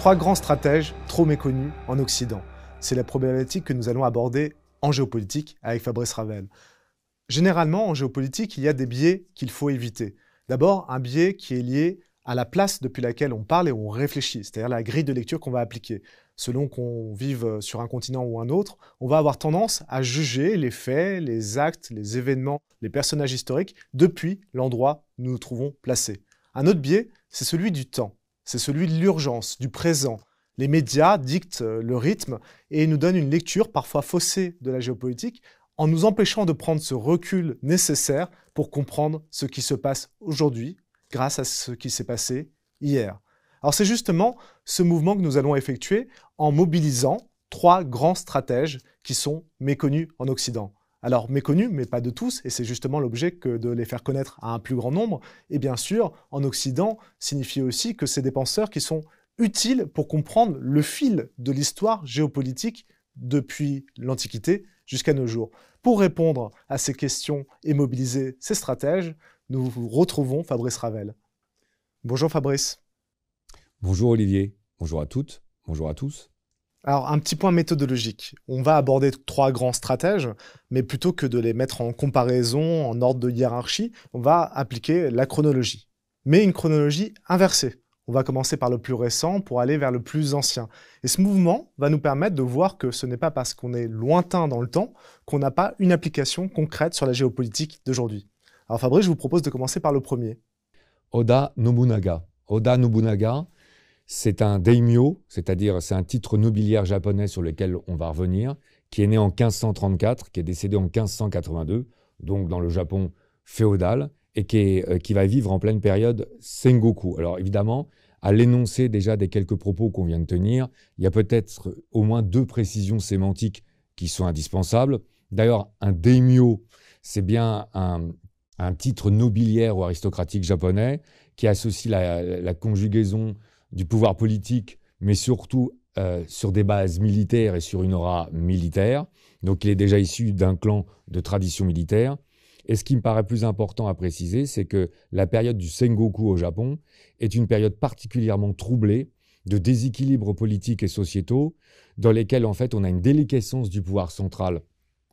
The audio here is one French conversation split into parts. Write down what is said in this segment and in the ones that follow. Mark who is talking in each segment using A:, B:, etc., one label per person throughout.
A: Trois grands stratèges trop méconnus en Occident. C'est la problématique que nous allons aborder en géopolitique avec Fabrice Ravel. Généralement, en géopolitique, il y a des biais qu'il faut éviter. D'abord, un biais qui est lié à la place depuis laquelle on parle et on réfléchit, c'est-à-dire la grille de lecture qu'on va appliquer. Selon qu'on vive sur un continent ou un autre, on va avoir tendance à juger les faits, les actes, les événements, les personnages historiques depuis l'endroit où nous nous trouvons placés. Un autre biais, c'est celui du temps. C'est celui de l'urgence, du présent. Les médias dictent le rythme et nous donnent une lecture parfois faussée de la géopolitique en nous empêchant de prendre ce recul nécessaire pour comprendre ce qui se passe aujourd'hui grâce à ce qui s'est passé hier. Alors c'est justement ce mouvement que nous allons effectuer en mobilisant trois grands stratèges qui sont méconnus en Occident. Alors méconnus, mais pas de tous, et c'est justement l'objet que de les faire connaître à un plus grand nombre. Et bien sûr, en Occident, signifie aussi que c'est des penseurs qui sont utiles pour comprendre le fil de l'histoire géopolitique depuis l'Antiquité jusqu'à nos jours. Pour répondre à ces questions et mobiliser ces stratèges, nous retrouvons Fabrice Ravel. Bonjour Fabrice.
B: Bonjour Olivier, bonjour à toutes, bonjour à tous.
A: Alors, un petit point méthodologique. On va aborder trois grands stratèges, mais plutôt que de les mettre en comparaison, en ordre de hiérarchie, on va appliquer la chronologie. Mais une chronologie inversée. On va commencer par le plus récent pour aller vers le plus ancien. Et ce mouvement va nous permettre de voir que ce n'est pas parce qu'on est lointain dans le temps qu'on n'a pas une application concrète sur la géopolitique d'aujourd'hui. Alors Fabrice, je vous propose de commencer par le premier.
B: Oda Nobunaga. Oda Nobunaga, c'est un daimyo, c'est-à-dire c'est un titre nobiliaire japonais sur lequel on va revenir, qui est né en 1534, qui est décédé en 1582, donc dans le Japon féodal, et qui va vivre en pleine période Sengoku. Alors évidemment, à l'énoncé déjà des quelques propos qu'on vient de tenir, il y a peut-être au moins deux précisions sémantiques qui sont indispensables. D'ailleurs, un daimyo, c'est bien un titre nobiliaire ou aristocratique japonais qui associe la conjugaison du pouvoir politique, mais surtout sur des bases militaires et sur une aura militaire. Donc il est déjà issu d'un clan de tradition militaire. Et ce qui me paraît plus important à préciser, c'est que la période du Sengoku au Japon est une période particulièrement troublée de déséquilibres politiques et sociétaux dans lesquels en fait on a une déliquescence du pouvoir central,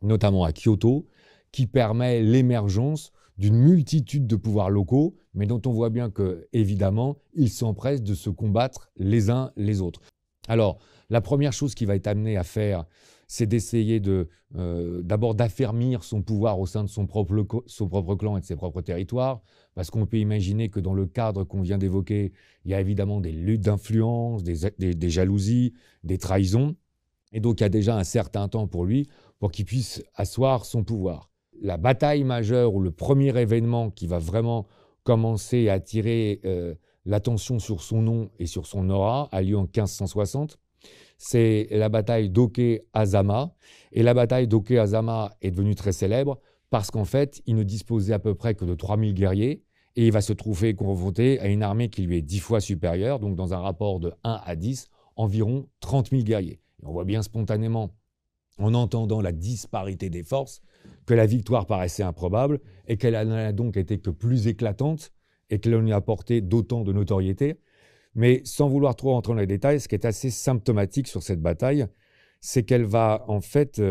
B: notamment à Kyoto, qui permet l'émergence d'une multitude de pouvoirs locaux, mais dont on voit bien que, évidemment, ils s'empressent de se combattre les uns les autres. Alors, la première chose qu'il va être amené à faire, c'est d'essayer d'abord d'affermir son pouvoir au sein de son propre clan et de ses propres territoires, parce qu'on peut imaginer que dans le cadre qu'on vient d'évoquer, il y a évidemment des luttes d'influence, des jalousies, des trahisons, et donc il y a déjà un certain temps pour lui pour qu'il puisse asseoir son pouvoir. La bataille majeure ou le premier événement qui va vraiment commencer à attirer l'attention sur son nom et sur son aura a lieu en 1560. C'est la bataille d'Oke-Azama. Et la bataille d'Oke-Azama est devenue très célèbre parce qu'en fait, il ne disposait à peu près que de 3000 guerriers et il va se trouver confronté à une armée qui lui est 10 fois supérieure, donc dans un rapport de 1 à 10, environ 30 000 guerriers. Et on voit bien spontanément, en entendant la disparité des forces, que la victoire paraissait improbable et qu'elle n'a donc été que plus éclatante et qu'elle lui a apporté d'autant de notoriété. Mais sans vouloir trop rentrer dans les détails, ce qui est assez symptomatique sur cette bataille, c'est qu'elle va en fait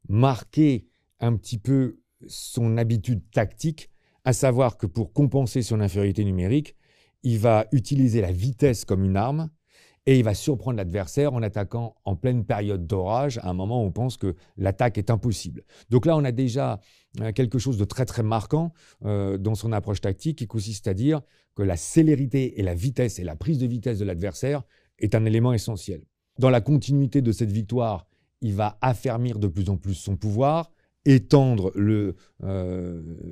B: marquer un petit peu son habitude tactique, à savoir que pour compenser son infériorité numérique, il va utiliser la vitesse comme une arme et il va surprendre l'adversaire en attaquant en pleine période d'orage, à un moment où on pense que l'attaque est impossible. Donc là, on a déjà quelque chose de très très marquant dans son approche tactique qui consiste à dire que la célérité et la vitesse et la prise de vitesse de l'adversaire est un élément essentiel. Dans la continuité de cette victoire, il va affermir de plus en plus son pouvoir, étendre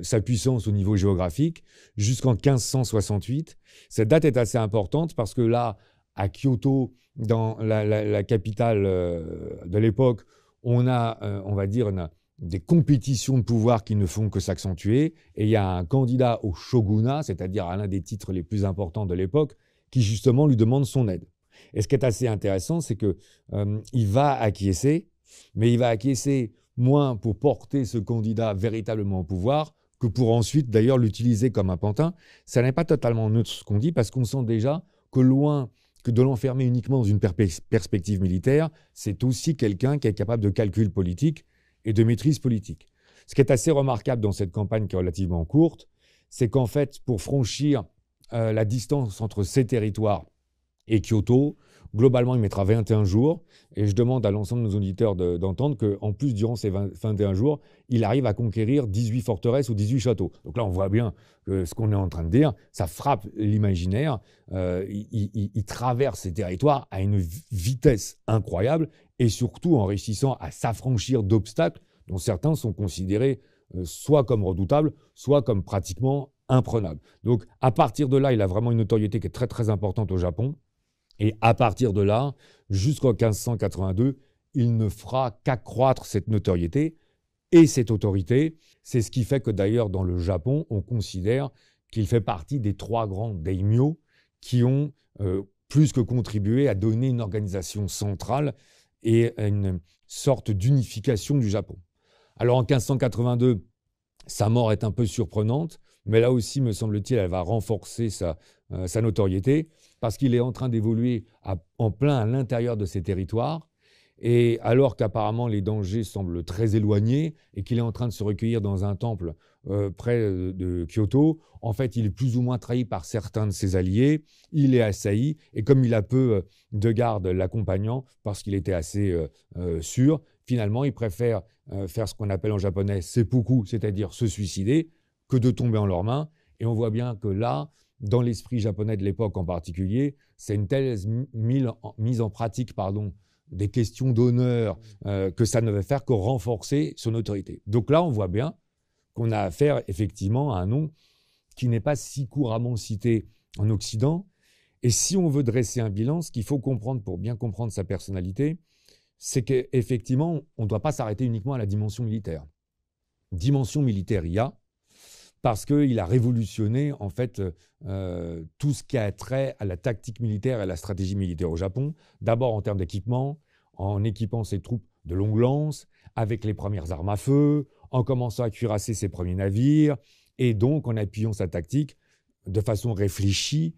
B: sa puissance au niveau géographique jusqu'en 1568. Cette date est assez importante parce que là, à Kyoto, dans la capitale de l'époque, on a, on va dire, des compétitions de pouvoir qui ne font que s'accentuer. Et il y a un candidat au shogunat, c'est-à-dire à l'un des titres les plus importants de l'époque, qui justement lui demande son aide. Et ce qui est assez intéressant, c'est qu'il va acquiescer, mais il va acquiescer moins pour porter ce candidat véritablement au pouvoir que pour ensuite d'ailleurs l'utiliser comme un pantin. Ça n'est pas totalement neutre ce qu'on dit, parce qu'on sent déjà que loin que de l'enfermer uniquement dans une perspective militaire, c'est aussi quelqu'un qui est capable de calcul politique et de maîtrise politique. Ce qui est assez remarquable dans cette campagne qui est relativement courte, c'est qu'en fait, pour franchir la distance entre ces territoires et Kyoto, globalement, il mettra 21 jours. Et je demande à l'ensemble de nos auditeurs d'entendre qu'en plus, durant ces 21 jours, il arrive à conquérir 18 forteresses ou 18 châteaux. Donc là, on voit bien que ce qu'on est en train de dire, ça frappe l'imaginaire. Il traverse ces territoires à une vitesse incroyable et surtout en réussissant à s'affranchir d'obstacles dont certains sont considérés soit comme redoutables, soit comme pratiquement imprenables. Donc, à partir de là, il a vraiment une notoriété qui est très, très importante au Japon. Et à partir de là, jusqu'en 1582, il ne fera qu'accroître cette notoriété et cette autorité. C'est ce qui fait que d'ailleurs, dans le Japon, on considère qu'il fait partie des 3 grands daimyo qui ont plus que contribué à donner une organisation centrale et une sorte d'unification du Japon. Alors en 1582, sa mort est un peu surprenante, mais là aussi, me semble-t-il, elle va renforcer sa notoriété parce qu'il est en train d'évoluer en plein à l'intérieur de ces territoires. Et alors qu'apparemment les dangers semblent très éloignés et qu'il est en train de se recueillir dans un temple près de Kyoto, en fait, il est plus ou moins trahi par certains de ses alliés. Il est assailli et comme il a peu de gardes l'accompagnant parce qu'il était assez sûr, finalement, il préfère faire ce qu'on appelle en japonais seppuku, c'est-à-dire se suicider, que de tomber en leurs mains. Et on voit bien que là, dans l'esprit japonais de l'époque en particulier, c'est une telle mise en pratique des questions d'honneur que ça ne va faire que renforcer son autorité. Donc là, on voit bien qu'on a affaire effectivement à un nom qui n'est pas si couramment cité en Occident. Et si on veut dresser un bilan, ce qu'il faut comprendre pour bien comprendre sa personnalité, c'est qu'effectivement, on ne doit pas s'arrêter uniquement à la dimension militaire. Dimension militaire, il y a, parce qu'il a révolutionné en fait tout ce qui a trait à la tactique militaire et à la stratégie militaire au Japon. D'abord en termes d'équipement, en équipant ses troupes de longue lance, avec les premières armes à feu, en commençant à cuirasser ses premiers navires, et donc en appuyant sa tactique de façon réfléchie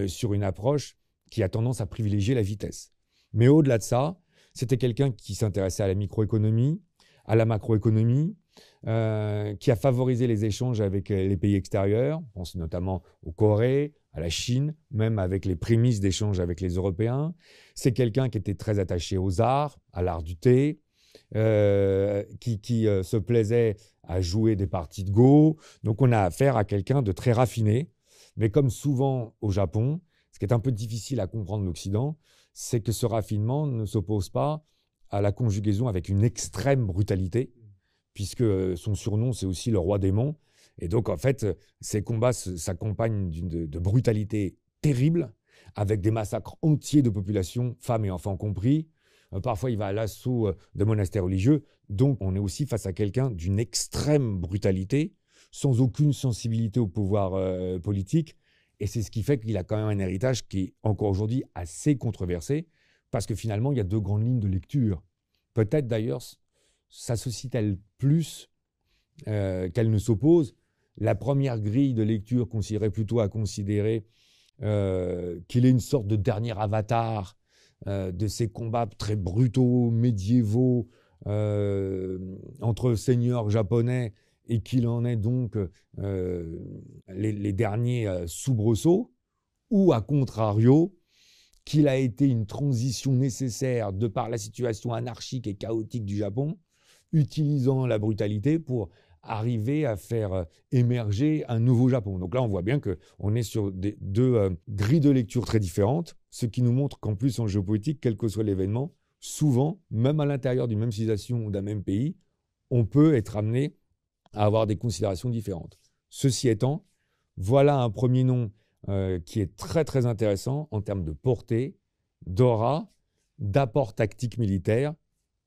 B: sur une approche qui a tendance à privilégier la vitesse. Mais au-delà de ça, c'était quelqu'un qui s'intéressait à la microéconomie, à la macroéconomie, qui a favorisé les échanges avec les pays extérieurs, on pense notamment au Corée, à la Chine, même avec les prémices d'échanges avec les Européens. C'est quelqu'un qui était très attaché aux arts, à l'art du thé, qui se plaisait à jouer des parties de Go. Donc on a affaire à quelqu'un de très raffiné, mais comme souvent au Japon, ce qui est un peu difficile à comprendre l'Occident, c'est que ce raffinement ne s'oppose pas à la conjugaison avec une extrême brutalité, puisque son surnom, c'est aussi le roi démon. Et donc, en fait, ces combats s'accompagnent de brutalité terrible, avec des massacres entiers de populations, femmes et enfants compris. Parfois, il va à l'assaut de monastères religieux. Donc, on est aussi face à quelqu'un d'une extrême brutalité, sans aucune sensibilité au pouvoir politique. Et c'est ce qui fait qu'il a quand même un héritage qui est encore aujourd'hui assez controversé, parce que finalement, il y a 2 grandes lignes de lecture. Peut-être d'ailleurs s'associe-t-elle plus qu'elle ne s'oppose. La première grille de lecture consisterait plutôt à considérer qu'il est une sorte de dernier avatar de ces combats très brutaux, médiévaux, entre seigneurs japonais, et qu'il en est donc les derniers soubresauts, ou à contrario, qu'il a été une transition nécessaire de par la situation anarchique et chaotique du Japon, utilisant la brutalité pour arriver à faire émerger un nouveau Japon. Donc là, on voit bien qu'on est sur 2 grilles de lecture très différentes, ce qui nous montre qu'en plus, en géopolitique, quel que soit l'événement, souvent, même à l'intérieur d'une même civilisation ou d'un même pays, on peut être amené à avoir des considérations différentes. Ceci étant, voilà un premier nom qui est très très intéressant en termes de portée, d'aura, d'apport tactique militaire,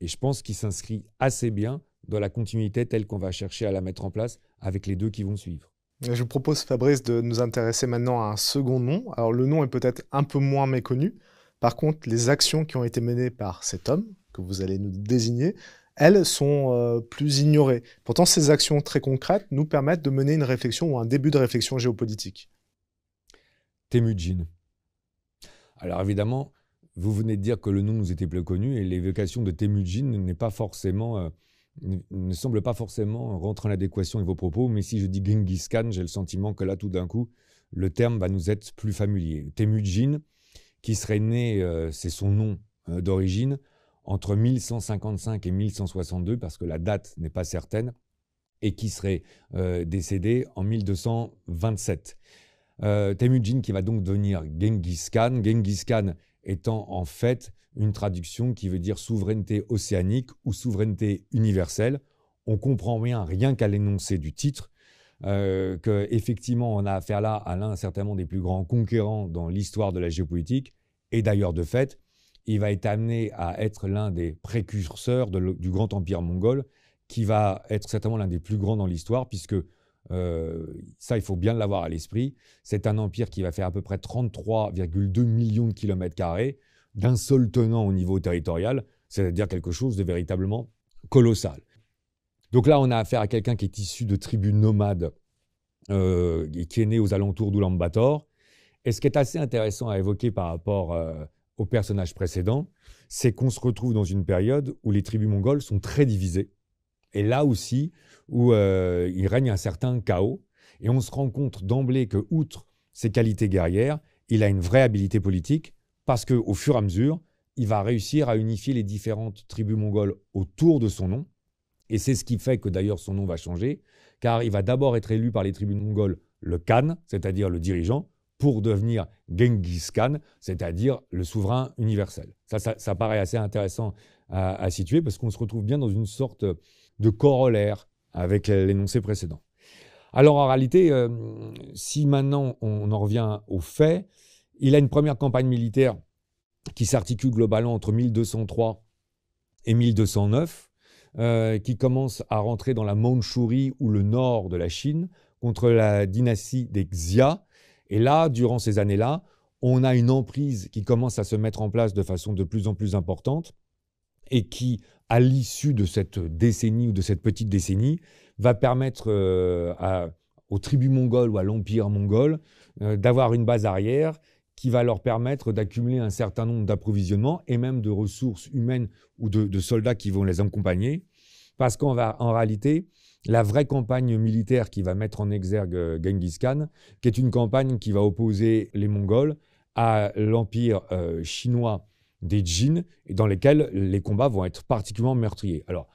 B: et je pense qu'il s'inscrit assez bien dans la continuité telle qu'on va chercher à la mettre en place avec les 2 qui vont suivre.
A: Je vous propose, Fabrice, de nous intéresser maintenant à un second nom. Alors le nom est peut-être un peu moins méconnu. Par contre, les actions qui ont été menées par cet homme, que vous allez nous désigner, elles sont plus ignorées. Pourtant, ces actions très concrètes nous permettent de mener une réflexion ou un début de réflexion géopolitique.
B: Temujin. Alors évidemment, vous venez de dire que le nom nous était peu connu et l'évocation de Temujin ne semble pas forcément rentrer en adéquation avec vos propos, mais si je dis Genghis Khan, j'ai le sentiment que là, tout d'un coup, le terme va nous être plus familier. Temujin, qui serait né, c'est son nom d'origine, entre 1155 et 1162, parce que la date n'est pas certaine, et qui serait décédé en 1227. Temujin qui va donc devenir Genghis Khan. Genghis Khan étant en fait une traduction qui veut dire souveraineté océanique ou souveraineté universelle. On comprend bien, rien qu'à l'énoncé du titre, qu'effectivement on a affaire là à l'un certainement des plus grands conquérants dans l'histoire de la géopolitique. Et d'ailleurs, de fait, il va être amené à être l'un des précurseurs du grand empire mongol, qui va être certainement l'un des plus grands dans l'histoire, puisque ça, il faut bien l'avoir à l'esprit. C'est un empire qui va faire à peu près 33,2 millions de kilomètres carrés d'un seul tenant au niveau territorial, c'est-à-dire quelque chose de véritablement colossal. Donc là, on a affaire à quelqu'un qui est issu de tribus nomades et qui est né aux alentours d'Oulan-Bator. Et ce qui est assez intéressant à évoquer par rapport au personnage précédent, c'est qu'on se retrouve dans une période où les tribus mongoles sont très divisées. Et là aussi, où il règne un certain chaos. Et on se rend compte d'emblée que, outre ses qualités guerrières, il a une vraie habilité politique, parce qu'au fur et à mesure, il va réussir à unifier les différentes tribus mongoles autour de son nom. Et c'est ce qui fait que d'ailleurs son nom va changer, car il va d'abord être élu par les tribus mongoles le Khan, c'est-à-dire le dirigeant, pour devenir Genghis Khan, c'est-à-dire le souverain universel. Ça paraît assez intéressant à situer, parce qu'on se retrouve bien dans une sorte de corollaire avec l'énoncé précédent. Alors en réalité, si maintenant on en revient aux faits, il a une première campagne militaire qui s'articule globalement entre 1203 et 1209, qui commence à rentrer dans la Mandchourie ou le nord de la Chine contre la dynastie des Xia. Et là, durant ces années-là, on a une emprise qui commence à se mettre en place de façon de plus en plus importante et qui, à l'issue de cette décennie ou de cette petite décennie, va permettre aux tribus mongoles ou à l'empire mongol d'avoir une base arrière qui va leur permettre d'accumuler un certain nombre d'approvisionnements et même de ressources humaines ou de soldats qui vont les accompagner. Parce qu'en réalité, la vraie campagne militaire qui va mettre en exergue Genghis Khan, qui est une campagne qui va opposer les Mongols à l'empire chinois des Jin, et dans lesquels les combats vont être particulièrement meurtriers. Alors,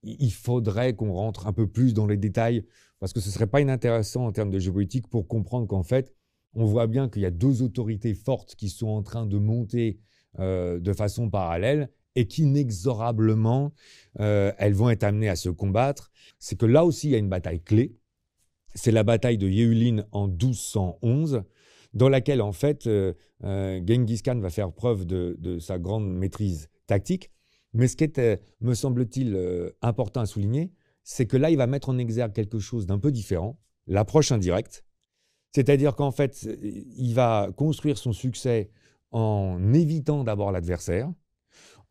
B: il faudrait qu'on rentre un peu plus dans les détails, parce que ce ne serait pas inintéressant en termes de géopolitique pour comprendre qu'en fait, on voit bien qu'il y a deux autorités fortes qui sont en train de monter de façon parallèle et qu'inexorablement, elles vont être amenées à se combattre. C'est que là aussi, il y a une bataille clé. C'est la bataille de Yéulin en 1211, dans laquelle, en fait, Genghis Khan va faire preuve de sa grande maîtrise tactique. Mais ce qui est, me semble-t-il, important à souligner, c'est que là, il va mettre en exergue quelque chose d'un peu différent, l'approche indirecte. C'est-à-dire qu'en fait, il va construire son succès en évitant d'abord l'adversaire,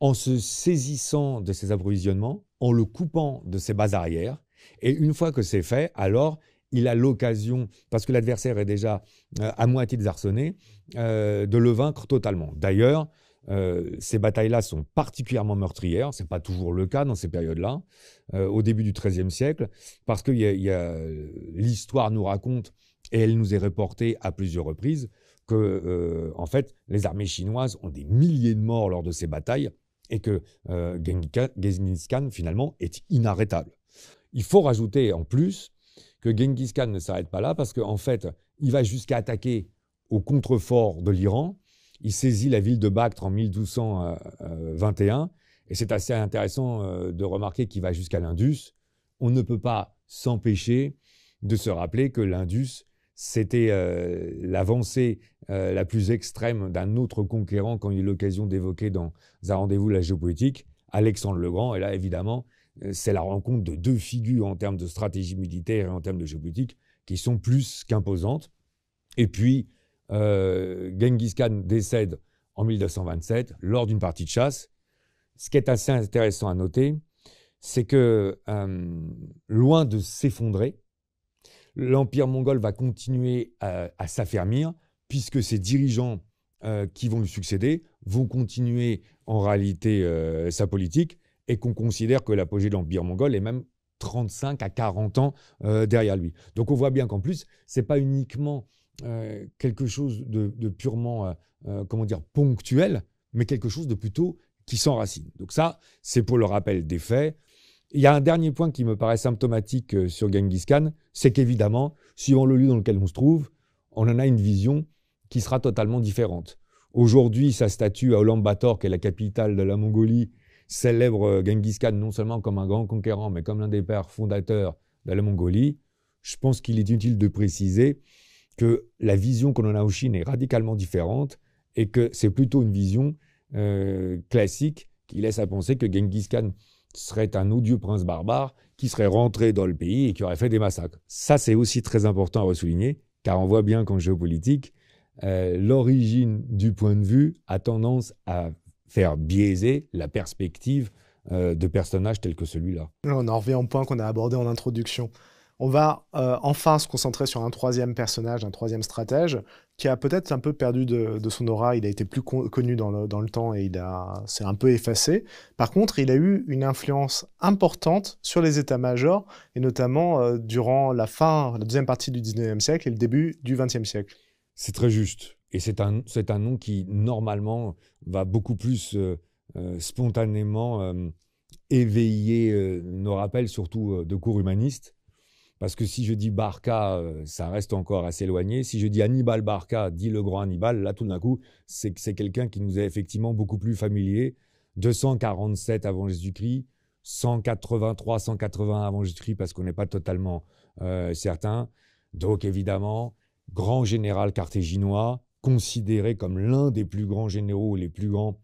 B: en se saisissant de ses approvisionnements, en le coupant de ses bases arrières. Et une fois que c'est fait, alors il a l'occasion, parce que l'adversaire est déjà à moitié désarçonné, de le vaincre totalement. D'ailleurs, ces batailles-là sont particulièrement meurtrières. Ce n'est pas toujours le cas dans ces périodes-là, au début du XIIIe siècle, parce que l'histoire nous raconte, et elle nous est reportée à plusieurs reprises, que en fait, les armées chinoises ont des milliers de morts lors de ces batailles, et que Genghis Khan, finalement, est inarrêtable. Il faut rajouter en plus que Genghis Khan ne s'arrête pas là, parce qu'en fait, il va jusqu'à attaquer au contrefort de l'Iran. Il saisit la ville de Bactre en 1221, et c'est assez intéressant de remarquer qu'il va jusqu'à l'Indus. On ne peut pas s'empêcher de se rappeler que l'Indus, c'était l'avancée la plus extrême d'un autre conquérant qu'on a eu l'occasion d'évoquer dans un rendez-vous de la géopolitique, Alexandre le Grand. Et là, évidemment, c'est la rencontre de deux figures en termes de stratégie militaire et en termes de géopolitique qui sont plus qu'imposantes. Et puis, Genghis Khan décède en 1227 lors d'une partie de chasse. Ce qui est assez intéressant à noter, c'est que, loin de s'effondrer, l'empire mongol va continuer à s'affermir, puisque ses dirigeants qui vont lui succéder vont continuer en réalité sa politique et qu'on considère que l'apogée de l'Empire mongol est même 35 à 40 ans derrière lui. Donc on voit bien qu'en plus, ce n'est pas uniquement quelque chose de purement ponctuel, mais quelque chose de plutôt qui s'enracine. Donc ça, c'est pour le rappel des faits. Il y a un dernier point qui me paraît symptomatique sur Genghis Khan, c'est qu'évidemment, suivant le lieu dans lequel on se trouve, on en a une vision qui sera totalement différente. Aujourd'hui, sa statue à Ulaanbaatar, qui est la capitale de la Mongolie, célèbre Genghis Khan non seulement comme un grand conquérant, mais comme l'un des pères fondateurs de la Mongolie. Je pense qu'il est utile de préciser que la vision qu'on en a en Chine est radicalement différente et que c'est plutôt une vision classique qui laisse à penser que Genghis Khan serait un odieux prince barbare qui serait rentré dans le pays et qui aurait fait des massacres. Ça, c'est aussi très important à ressouligner, car on voit bien qu'en géopolitique, l'origine du point de vue a tendance à faire biaiser la perspective de personnages tels que celui-là.
A: On en revient au point qu'on a abordé en introduction. On va enfin se concentrer sur un troisième personnage, un troisième stratège, qui a peut-être un peu perdu de son aura. Il a été plus connu dans le temps et s'est un peu effacé. Par contre, il a eu une influence importante sur les états-majors, et notamment durant la deuxième partie du 19e siècle et le début du 20e siècle.
B: C'est très juste. Et c'est un nom qui, normalement, va beaucoup plus spontanément éveiller nos rappels, surtout de cours humanistes. Parce que si je dis Barca, ça reste encore assez éloigné. Si je dis Hannibal Barca, dit le grand Hannibal, là, tout d'un coup, c'est quelqu'un qui nous est effectivement beaucoup plus familier. 247 avant Jésus-Christ, 183, 180 avant Jésus-Christ, parce qu'on n'est pas totalement certain. Donc, évidemment, grand général carthaginois, considéré comme l'un des plus grands généraux, les plus grands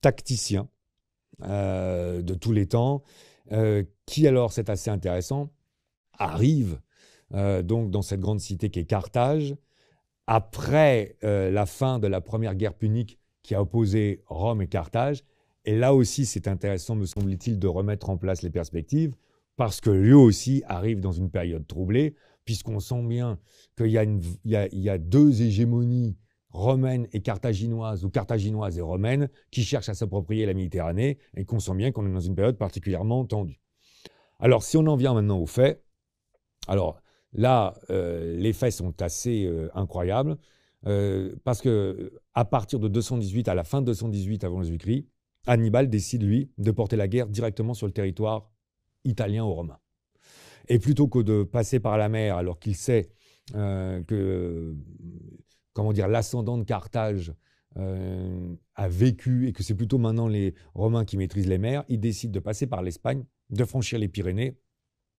B: tacticiens de tous les temps, qui alors, c'est assez intéressant, arrive donc dans cette grande cité qui est Carthage, après la fin de la première guerre punique qui a opposé Rome et Carthage. Et là aussi, c'est intéressant, me semble-t-il, de remettre en place les perspectives, parce que lui aussi arrive dans une période troublée, puisqu'on sent bien qu'il y a deux hégémonies romaines et carthaginoises, ou carthaginoises et romaines, qui cherchent à s'approprier la Méditerranée, et qu'on sent bien qu'on est dans une période particulièrement tendue. Alors, si on en vient maintenant aux faits, alors là, les faits sont assez incroyables, parce qu'à partir de 218, à la fin de 218 avant Jésus-Christ, Hannibal décide, lui, de porter la guerre directement sur le territoire italien aux Romains. Et plutôt que de passer par la mer, alors qu'il sait que l'ascendant de Carthage a vécu et que c'est plutôt maintenant les Romains qui maîtrisent les mers, il décide de passer par l'Espagne, de franchir les Pyrénées,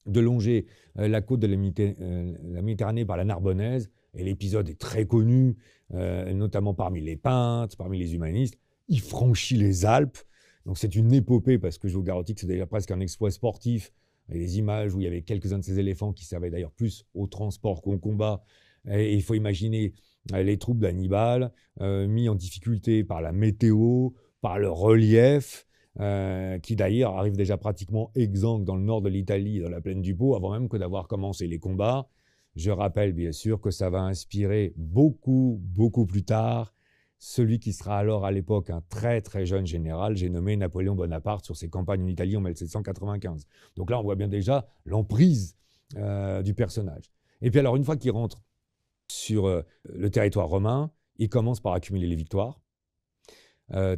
B: de longer la côte de la Méditerranée par la Narbonnaise. Et l'épisode est très connu, notamment parmi les peintres, parmi les humanistes. Il franchit les Alpes. Donc c'est une épopée, parce que je vous garantis que c'est déjà presque un exploit sportif. Il y a des images où il y avait quelques-uns de ces éléphants qui servaient d'ailleurs plus au transport qu'au combat. Et il faut imaginer les troupes d'Hannibal mis en difficulté par la météo, par le relief, qui d'ailleurs arrive déjà pratiquement exsangue dans le nord de l'Italie, dans la plaine du Pô, avant même que d'avoir commencé les combats. Je rappelle bien sûr que ça va inspirer beaucoup, beaucoup plus tard celui qui sera alors à l'époque un très très jeune général, j'ai nommé Napoléon Bonaparte, sur ses campagnes en Italie en 1795. Donc là, on voit bien déjà l'emprise du personnage. Et puis alors, une fois qu'il rentre sur le territoire romain, il commence par accumuler les victoires.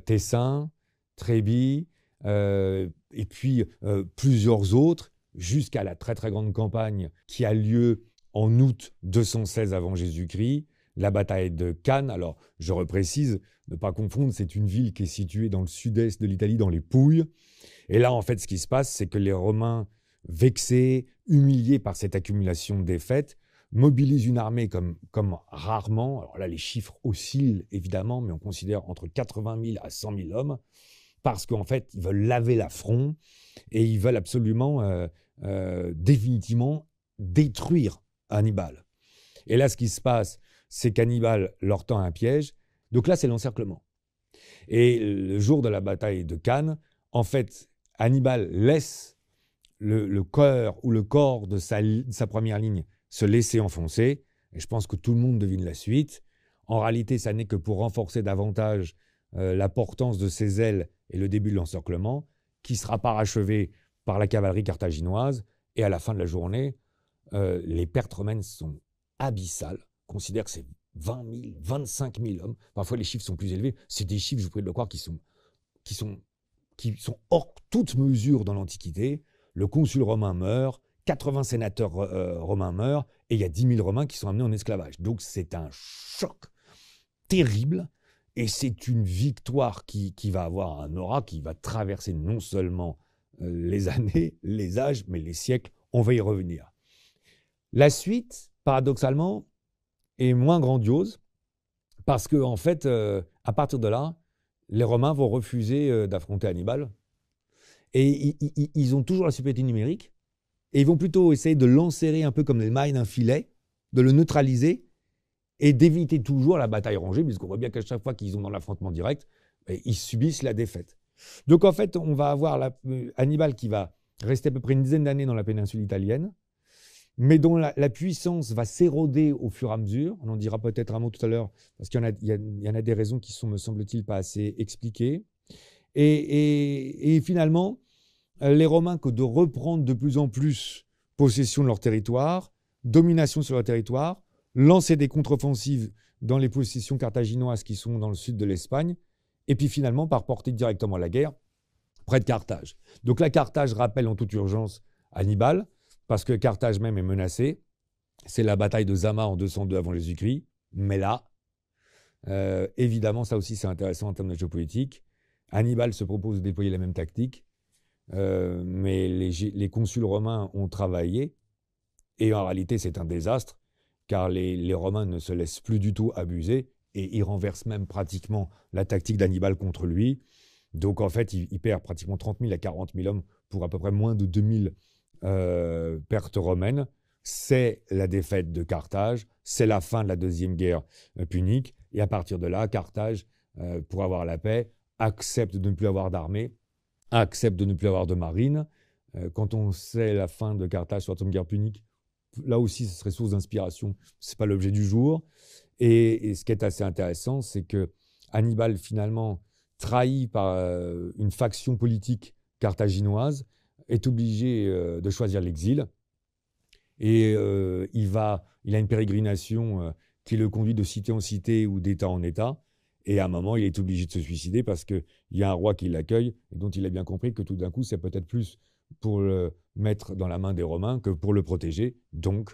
B: Tessin, Trébie, et puis plusieurs autres, jusqu'à la très très grande campagne qui a lieu en août 216 avant Jésus-Christ, la bataille de Cannes. Alors, je reprécise, ne pas confondre, c'est une ville qui est située dans le sud-est de l'Italie, dans les Pouilles. Et là, en fait, ce qui se passe, c'est que les Romains, vexés, humiliés par cette accumulation de défaites, mobilisent une armée comme rarement. Alors là, les chiffres oscillent, évidemment, mais on considère entre 80 000 à 100 000 hommes, parce qu'en fait, ils veulent laver l'affront et ils veulent absolument, définitivement, détruire Hannibal. Et là, ce qui se passe, c'est qu'Hannibal leur tend un piège. Donc là, c'est l'encerclement. Et le jour de la bataille de Cannes, en fait, Hannibal laisse le cœur ou le corps de sa première ligne se laisser enfoncer. Et je pense que tout le monde devine la suite. En réalité, ça n'est que pour renforcer davantage la portance de ses ailes et le début de l'encerclement, qui sera parachevé par la cavalerie carthaginoise. Et à la fin de la journée, les pertes romaines sont abyssales. On considère que c'est 20 000, 25 000 hommes. Parfois, les chiffres sont plus élevés. C'est des chiffres, je vous prie de le croire, qui sont hors toute mesure dans l'Antiquité. Le consul romain meurt, 80 sénateurs romains meurent, et il y a 10 000 Romains qui sont amenés en esclavage. Donc c'est un choc terrible, et c'est une victoire qui va avoir un aura, qui va traverser non seulement les années, les âges, mais les siècles. On va y revenir. La suite, paradoxalement, est moins grandiose, parce que en fait, à partir de là, les Romains vont refuser d'affronter Hannibal, et ils ont toujours la supériorité numérique, et ils vont plutôt essayer de l'enserrer un peu comme les mailles d'un filet, de le neutraliser, et d'éviter toujours la bataille rangée, puisqu'on voit bien qu'à chaque fois qu'ils sont dans l'affrontement direct, ils subissent la défaite. Donc en fait, on va avoir Hannibal qui va rester à peu près une dizaine d'années dans la péninsule italienne, mais dont la puissance va s'éroder au fur et à mesure. On en dira peut-être un mot tout à l'heure, parce qu'il y en a des raisons qui sont, me semble-t-il, pas assez expliquées. Et finalement, les Romains, que de reprendre de plus en plus possession de leur territoire, domination sur leur territoire, lancer des contre-offensives dans les possessions carthaginoises qui sont dans le sud de l'Espagne, et puis finalement par porter directement la guerre près de Carthage. Donc là, Carthage rappelle en toute urgence Hannibal, parce que Carthage même est menacée. C'est la bataille de Zama en 202 avant Jésus-Christ. Mais là, évidemment, ça aussi c'est intéressant en termes de géopolitique. Hannibal se propose de déployer la même tactique, mais les consuls romains ont travaillé, et en réalité c'est un désastre, car les Romains ne se laissent plus du tout abuser, et ils renversent même pratiquement la tactique d'Hannibal contre lui. Donc en fait, il perd pratiquement 30 000 à 40 000 hommes pour à peu près moins de 2 000 pertes romaines. C'est la défaite de Carthage, c'est la fin de la deuxième guerre punique, et à partir de là, Carthage, pour avoir la paix, accepte de ne plus avoir d'armée, accepte de ne plus avoir de marine. Quand on sait la fin de Carthage sur la deuxième guerre punique, là aussi, ce serait source d'inspiration. Ce n'est pas l'objet du jour. Et ce qui est assez intéressant, c'est que Hannibal, finalement, trahi par une faction politique carthaginoise, est obligé de choisir l'exil. Et il a une pérégrination qui le conduit de cité en cité ou d'État en État. Et à un moment, il est obligé de se suicider parce qu'il y a un roi qui l'accueille et dont il a bien compris que tout d'un coup, c'est peut-être plus pour le mettre dans la main des Romains que pour le protéger. Donc,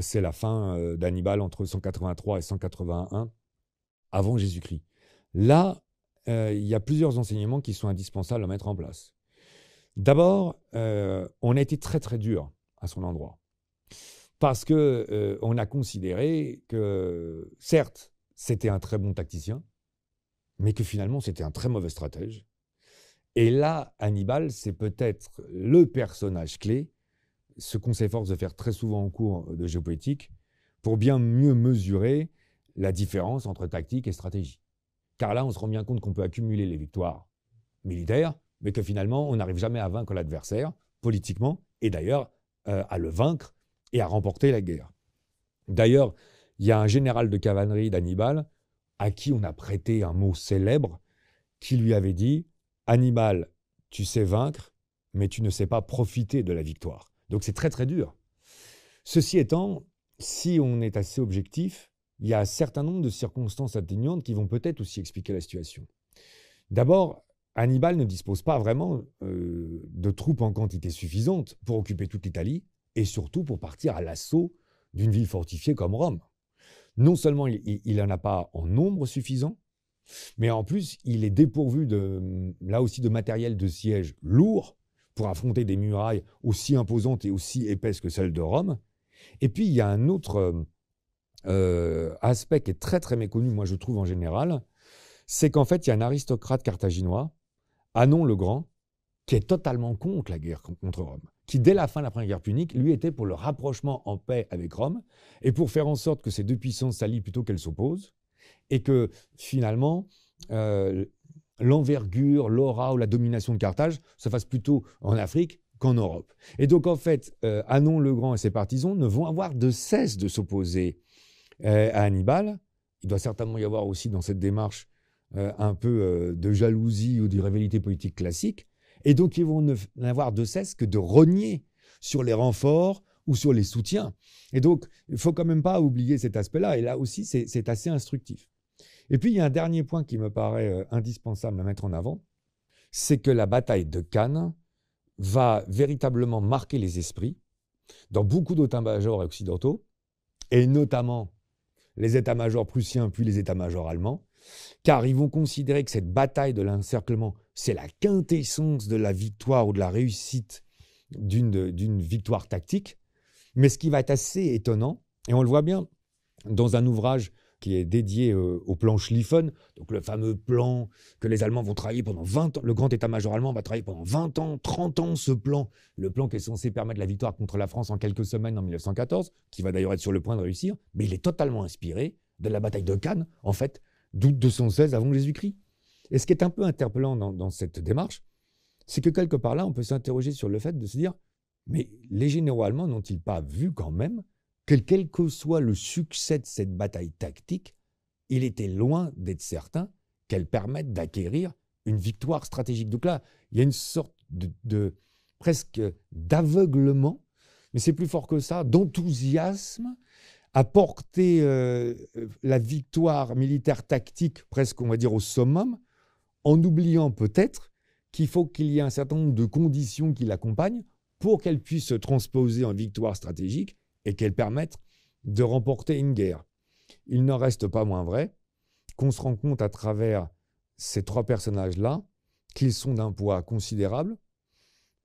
B: c'est la fin d'Hannibal entre 183 et 181 avant Jésus-Christ. Là, il y a plusieurs enseignements qui sont indispensables à mettre en place. D'abord, on a été très très dur à son endroit. Parce qu'on a considéré que, certes, c'était un très bon tacticien, mais que finalement, c'était un très mauvais stratège. Et là, Hannibal, c'est peut-être le personnage clé, ce qu'on s'efforce de faire très souvent en cours de géopolitique, pour bien mieux mesurer la différence entre tactique et stratégie. Car là, on se rend bien compte qu'on peut accumuler les victoires militaires, mais que finalement, on n'arrive jamais à vaincre l'adversaire, politiquement, et d'ailleurs, à le vaincre et à remporter la guerre. D'ailleurs, il y a un général de cavalerie d'Hannibal à qui on a prêté un mot célèbre, qui lui avait dit « Hannibal, tu sais vaincre, mais tu ne sais pas profiter de la victoire. » Donc c'est très très dur. Ceci étant, si on est assez objectif, il y a un certain nombre de circonstances atténuantes qui vont peut-être aussi expliquer la situation. D'abord, Hannibal ne dispose pas vraiment de troupes en quantité suffisante pour occuper toute l'Italie et surtout pour partir à l'assaut d'une ville fortifiée comme Rome. Non seulement il n'en a pas en nombre suffisant, mais en plus, il est dépourvu là aussi de matériel de siège lourd pour affronter des murailles aussi imposantes et aussi épaisses que celles de Rome. Et puis, il y a un autre aspect qui est très très méconnu, moi je trouve en général, c'est qu'en fait, il y a un aristocrate carthaginois, Hanon le Grand, qui est totalement contre la guerre contre Rome, qui dès la fin de la première guerre punique, lui était pour le rapprochement en paix avec Rome et pour faire en sorte que ces deux puissances s'allient plutôt qu'elles s'opposent et que finalement l'envergure, l'aura ou la domination de Carthage se fasse plutôt en Afrique qu'en Europe. Et donc en fait, Hanon le Grand et ses partisans ne vont avoir de cesse de s'opposer à Hannibal il doit certainement y avoir aussi dans cette démarche un peu de jalousie ou de rivalité politique classique. Et donc, ils vont n'avoir de cesse que de rogner sur les renforts ou sur les soutiens. Et donc, il ne faut quand même pas oublier cet aspect-là. Et là aussi, c'est assez instructif. Et puis, il y a un dernier point qui me paraît indispensable à mettre en avant, c'est que la bataille de Cannes va véritablement marquer les esprits dans beaucoup d'états-majors occidentaux, et notamment les états-majors prussiens puis les états-majors allemands, car ils vont considérer que cette bataille de l'encerclement, c'est la quintessence de la victoire ou de la réussite d'une victoire tactique. Mais ce qui va être assez étonnant, et on le voit bien dans un ouvrage qui est dédié au plan Schlieffen, donc le fameux plan que les Allemands vont travailler pendant 20 ans, le grand état-major allemand va travailler pendant 20 ans, 30 ans ce plan, le plan qui est censé permettre la victoire contre la France en quelques semaines en 1914, qui va d'ailleurs être sur le point de réussir, mais il est totalement inspiré de la bataille de Cannes, en fait, d'août 216 avant Jésus-Christ. Et ce qui est un peu interpellant dans cette démarche, c'est que quelque part là, on peut s'interroger sur le fait de se dire, mais les généraux allemands n'ont-ils pas vu quand même que quel que soit le succès de cette bataille tactique, il était loin d'être certain qu'elle permette d'acquérir une victoire stratégique. Donc là, il y a une sorte de presque d'aveuglement, mais c'est plus fort que ça, d'enthousiasme à porter la victoire militaire tactique presque, on va dire, au summum, en oubliant peut-être qu'il faut qu'il y ait un certain nombre de conditions qui l'accompagnent pour qu'elle puisse se transposer en victoire stratégique et qu'elle permette de remporter une guerre. Il n'en reste pas moins vrai qu'on se rend compte à travers ces trois personnages-là qu'ils sont d'un poids considérable,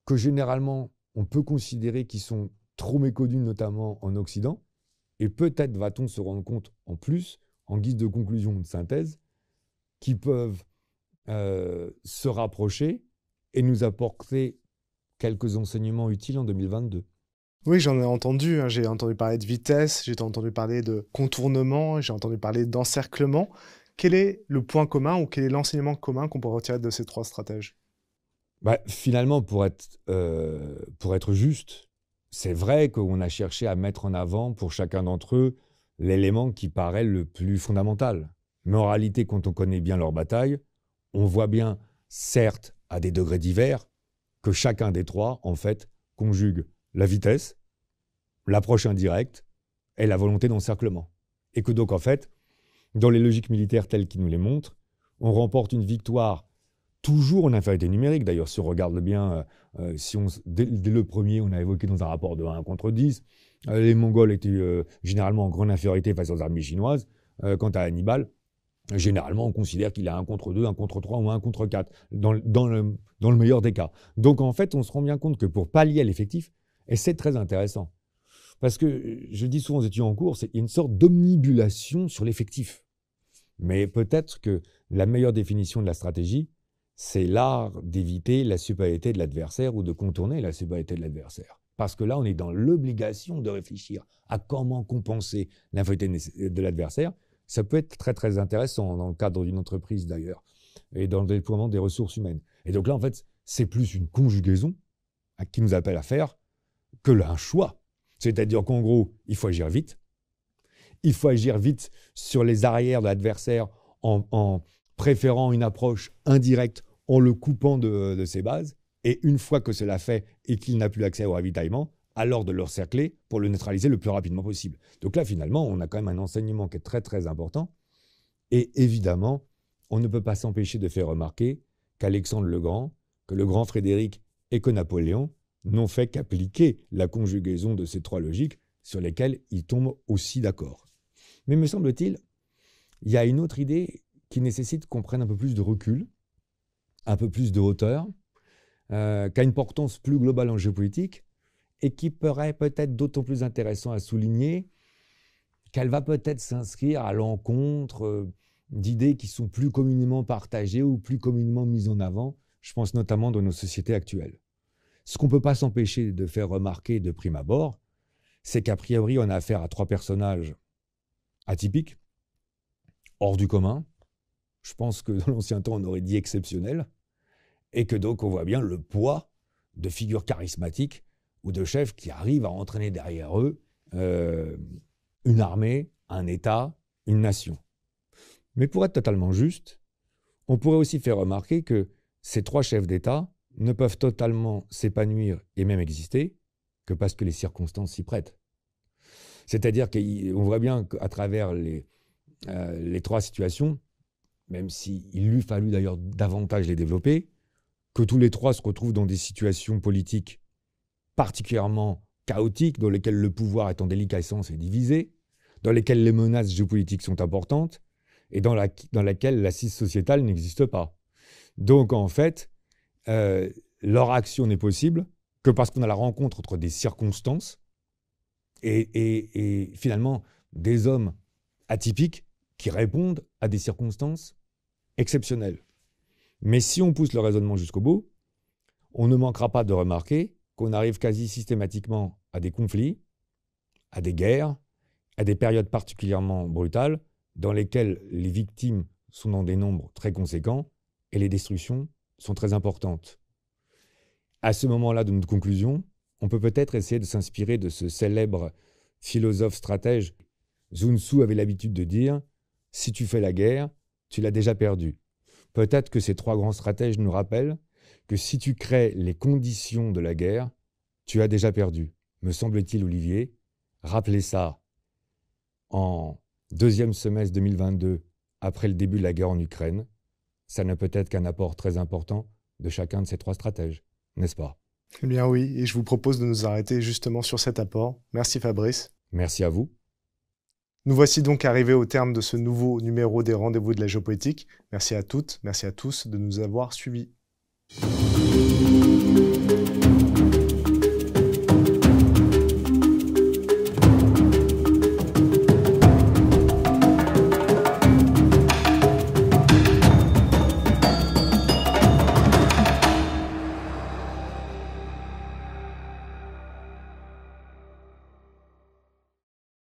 B: que généralement on peut considérer qu'ils sont trop méconnus, notamment en Occident, et peut-être va-t-on se rendre compte en plus, en guise de conclusion ou de synthèse, qu'ils peuvent se rapprocher et nous apporter quelques enseignements utiles en 2022.
A: Oui, j'en ai entendu. J'ai entendu parler de vitesse, j'ai entendu parler de contournement, j'ai entendu parler d'encerclement. Quel est le point commun ou quel est l'enseignement commun qu'on peut retirer de ces trois stratèges ?
B: Finalement, pour être juste, c'est vrai qu'on a cherché à mettre en avant pour chacun d'entre eux l'élément qui paraît le plus fondamental. Mais en réalité, quand on connaît bien leur bataille, on voit bien, certes, à des degrés divers, que chacun des trois, en fait, conjugue la vitesse, l'approche indirecte et la volonté d'encerclement. Et que donc, en fait, dans les logiques militaires telles qu'ils nous les montrent, on remporte une victoire toujours en infériorité numérique. D'ailleurs, si on regarde bien, dès le premier, on a évoqué dans un rapport de 1 contre 10, les Mongols étaient généralement en grande infériorité face aux armées chinoises. Quant à Hannibal, généralement, on considère qu'il a 1 contre 2, 1 contre 3 ou 1 contre 4, dans le meilleur des cas. Donc, en fait, on se rend bien compte que pour pallier à l'effectif, et c'est très intéressant, parce que je dis souvent aux étudiants en cours, il y a une sorte d'omnibulation sur l'effectif. Mais peut-être que la meilleure définition de la stratégie, c'est l'art d'éviter la supériorité de l'adversaire ou de contourner la supériorité de l'adversaire. Parce que là, on est dans l'obligation de réfléchir à comment compenser l'infériorité de l'adversaire. Ça peut être très, très intéressant dans le cadre d'une entreprise d'ailleurs, et dans le déploiement des ressources humaines. Et donc là, en fait, c'est plus une conjugaison qui nous appelle à faire que un choix. C'est-à-dire qu'en gros, il faut agir vite. Il faut agir vite sur les arrières de l'adversaire en préférant une approche indirecte, en le coupant de ses bases. Et une fois que cela fait et qu'il n'a plus accès au ravitaillement, alors de le cercler pour le neutraliser le plus rapidement possible. Donc là, finalement, on a quand même un enseignement qui est très, très important. Et évidemment, on ne peut pas s'empêcher de faire remarquer qu'Alexandre le Grand, que le grand Frédéric et que Napoléon n'ont fait qu'appliquer la conjugaison de ces trois logiques sur lesquelles ils tombent aussi d'accord. Mais me semble-t-il, il y a une autre idée qui nécessite qu'on prenne un peu plus de recul, un peu plus de hauteur, qui a une portance plus globale en géopolitique et qui paraît peut-être d'autant plus intéressant à souligner qu'elle va peut-être s'inscrire à l'encontre d'idées qui sont plus communément partagées ou plus communément mises en avant, je pense notamment dans nos sociétés actuelles. Ce qu'on ne peut pas s'empêcher de faire remarquer de prime abord, c'est qu'a priori, on a affaire à trois personnages atypiques, hors du commun. Je pense que dans l'ancien temps, on aurait dit exceptionnels, et que donc on voit bien le poids de figures charismatiques ou de chefs qui arrivent à entraîner derrière eux une armée, un État, une nation. Mais pour être totalement juste, on pourrait aussi faire remarquer que ces 3 chefs d'État ne peuvent totalement s'épanouir et même exister que parce que les circonstances s'y prêtent. C'est-à-dire qu'on voit bien qu'à travers les 3 situations, même s'il lui fallut d'ailleurs davantage les développer, que tous les 3 se retrouvent dans des situations politiques particulièrement chaotiques, dans lesquelles le pouvoir est en déliquescence et divisé, dans lesquelles les menaces géopolitiques sont importantes, et dans laquelle l'assise sociétale n'existe pas. Donc en fait, leur action n'est possible que parce qu'on a la rencontre entre des circonstances et finalement des hommes atypiques qui répondent à des circonstances exceptionnelles. Mais si on pousse le raisonnement jusqu'au bout, on ne manquera pas de remarquer qu'on arrive quasi systématiquement à des conflits, à des guerres, à des périodes particulièrement brutales dans lesquelles les victimes sont dans des nombres très conséquents et les destructions sont très importantes. À ce moment-là de notre conclusion, on peut peut-être essayer de s'inspirer de ce célèbre philosophe stratège. Sun Tzu avait l'habitude de dire « Si tu fais la guerre, tu l'as déjà perdue ». Peut-être que ces 3 grands stratèges nous rappellent que si tu crées les conditions de la guerre, tu as déjà perdu. Me semble-t-il, Olivier, rappelez ça en 2e semestre 2022, après le début de la guerre en Ukraine, ça ne peut être qu'un apport très important de chacun de ces 3 stratèges, n'est-ce pas?
A: Eh bien oui, et je vous propose de nous arrêter justement sur cet apport. Merci Fabrice.
B: Merci à vous.
A: Nous voici donc arrivés au terme de ce nouveau numéro des Rendez-vous de la géopolitique. Merci à toutes, merci à tous de nous avoir suivis.